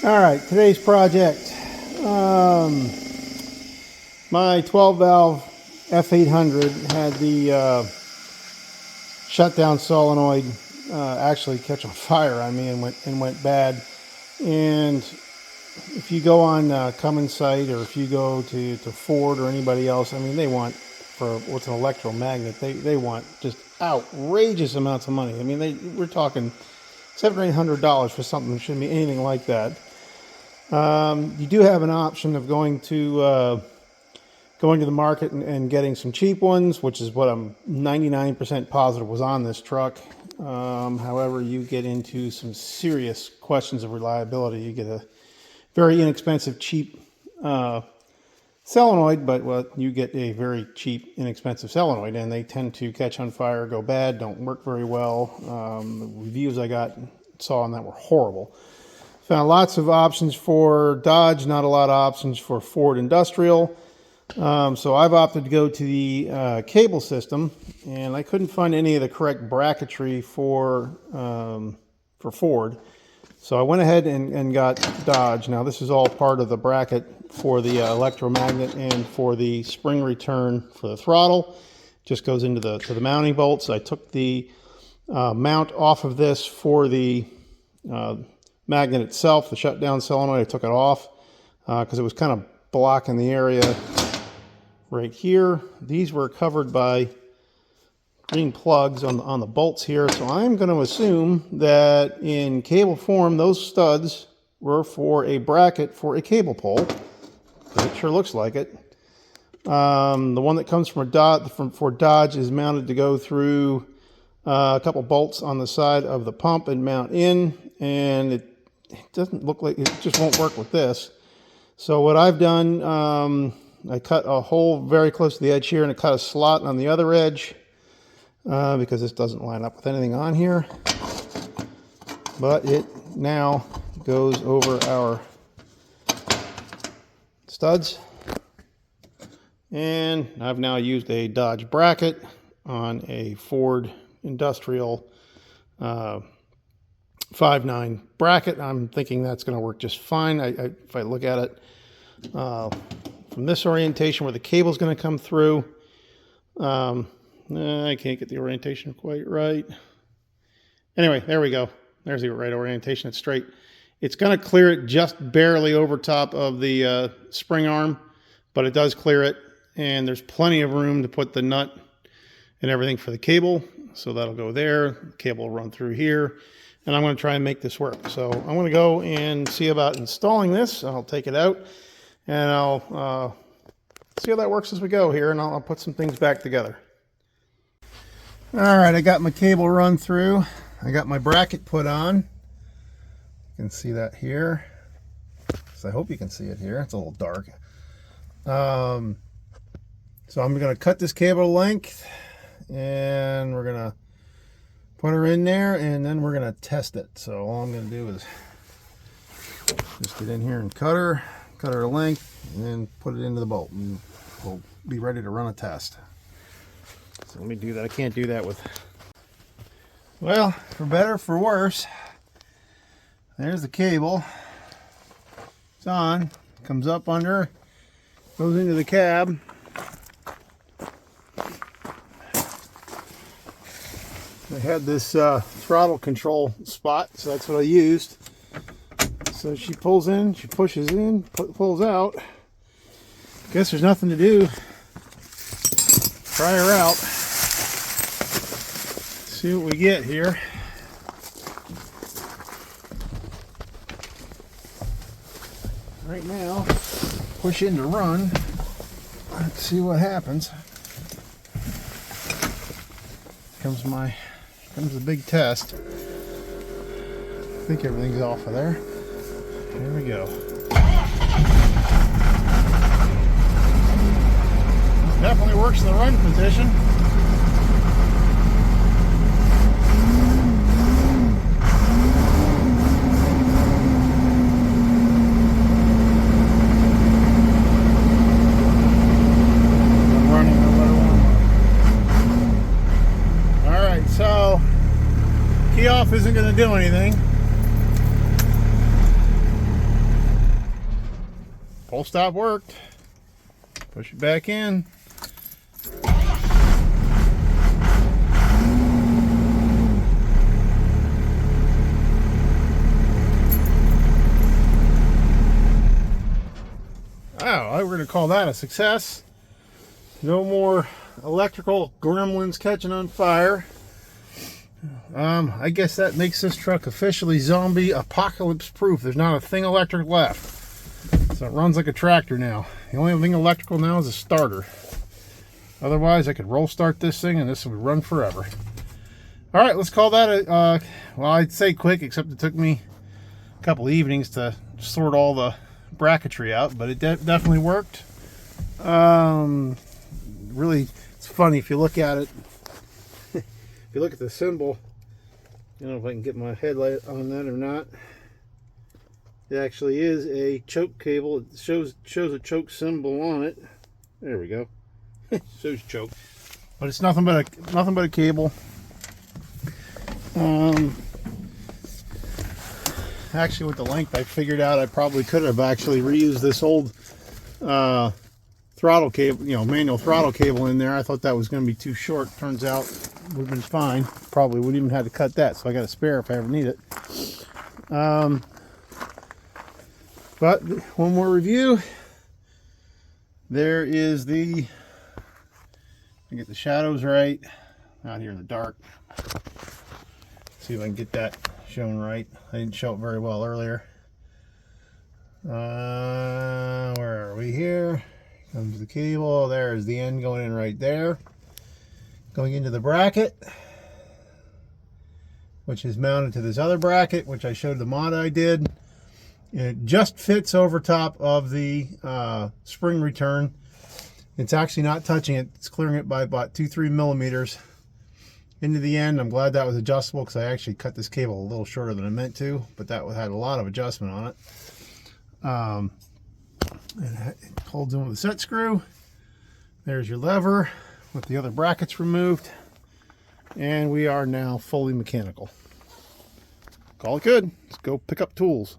All right, today's project. My 12 valve F800 had the shutdown solenoid actually catch on fire on me and went bad. And if you go on Cummins site, or if you go to Ford or anybody else, I mean, they want, for what's an electromagnet, they want just outrageous amounts of money. I mean, we're talking $700 or $800 for something that shouldn't be anything like that. You do have an option of going to the market and getting some cheap ones, which is what I'm 99% positive was on this truck. However, you get into some serious questions of reliability. You get a very inexpensive, cheap solenoid, but you get a very cheap, inexpensive solenoid, and they tend to catch on fire, go bad, don't work very well. The reviews I saw on that were horrible. Found lots of options for Dodge, not a lot of options for Ford Industrial. So I've opted to go to the cable system, and I couldn't find any of the correct bracketry for Ford. So I went ahead and got Dodge. Now this is all part of the bracket for the electromagnet and for the spring return for the throttle. Just goes into the mounting bolts. I took the mount off of this for the magnet itself, the shutdown solenoid. I took it off because it was kind of blocking the area right here. These were covered by green plugs on the bolts here, so I'm going to assume that in cable form those studs were for a bracket for a cable pole. It sure looks like it. The one that comes for Dodge is mounted to go through a couple bolts on the side of the pump and mount in, and it doesn't look like it just won't work with this. So what I've done, I cut a hole very close to the edge here, and I cut a slot on the other edge because this doesn't line up with anything on here. But it now goes over our studs, and I've now used a Dodge bracket on a Ford Industrial 5.9 bracket. I'm thinking that's going to work just fine. If I look at it from this orientation where the cable is going to come through, I can't get the orientation quite right. Anyway, there we go. There's the right orientation. It's straight. It's going to clear it just barely over top of the spring arm, but it does clear it, and there's plenty of room to put the nut and everything for the cable. So that'll go there. The cable will run through here, and I'm going to try and make this work. So I'm going to go and see about installing this. I'll take it out, and I'll see how that works as we go here, and I'll put some things back together. All right, I got my cable run through. I got my bracket put on. You can see that here. So I hope you can see it here. It's a little dark. So I'm going to cut this cable length, and we're going to put her in there, and then we're going to test it. So all I'm going to do is just get in here and cut her length, and then put it into the bolt, and we'll be ready to run a test. So let me do that. I can't do that with, well, for better, for worse. There's the cable. It's on. Comes up under, goes into the cab. I had this throttle control spot, so that's what I used. So she pulls in, she pushes in, pulls out. Guess there's nothing to do. Try her out. See what we get here. Right now, push in to run. Let's see what happens. Comes the big test. I think everything's off of there. Here we go. Definitely works in the run position. I'm running a little one. All right, so key off isn't going to do anything. Full stop worked. Push it back in. Oh, we're going to call that a success. No more electrical gremlins catching on fire. I guess that makes this truck officially zombie apocalypse proof. There's not a thing electric left. So it runs like a tractor now. The only thing electrical now is a starter. Otherwise, I could roll start this thing and this would run forever. All right, let's call that a, well, I'd say quick, except it took me a couple evenings to sort all the bracketry out, but it definitely worked. Really, it's funny if you look at it. If you look at the symbol, I don't know if I can get my headlight on that or not. It actually is a choke cable. It shows a choke symbol on it. There we go. Shows choke, but it's nothing but a cable. Actually, with the length I figured out, I probably could have actually reused this old throttle cable, manual throttle cable in there. I thought that was going to be too short. Turns out it would have been fine. Probably wouldn't even have to cut that, so I got a spare if I ever need it. But one more review. There is the, I get the shadows right out here in the dark. See if I can get that shown right. I didn't show it very well earlier. Where are we here? Comes the cable. There's the end going in right there. Going into the bracket, which is mounted to this other bracket, which I showed the mod I did. It just fits over top of the spring return. It's actually not touching it. It's clearing it by about 2-3 millimeters into the end. I'm glad that was adjustable because I actually cut this cable a little shorter than I meant to, but that had a lot of adjustment on it. And it holds in with a set screw. There's your lever with the other brackets removed. And we are now fully mechanical. Call it good. Let's go pick up tools.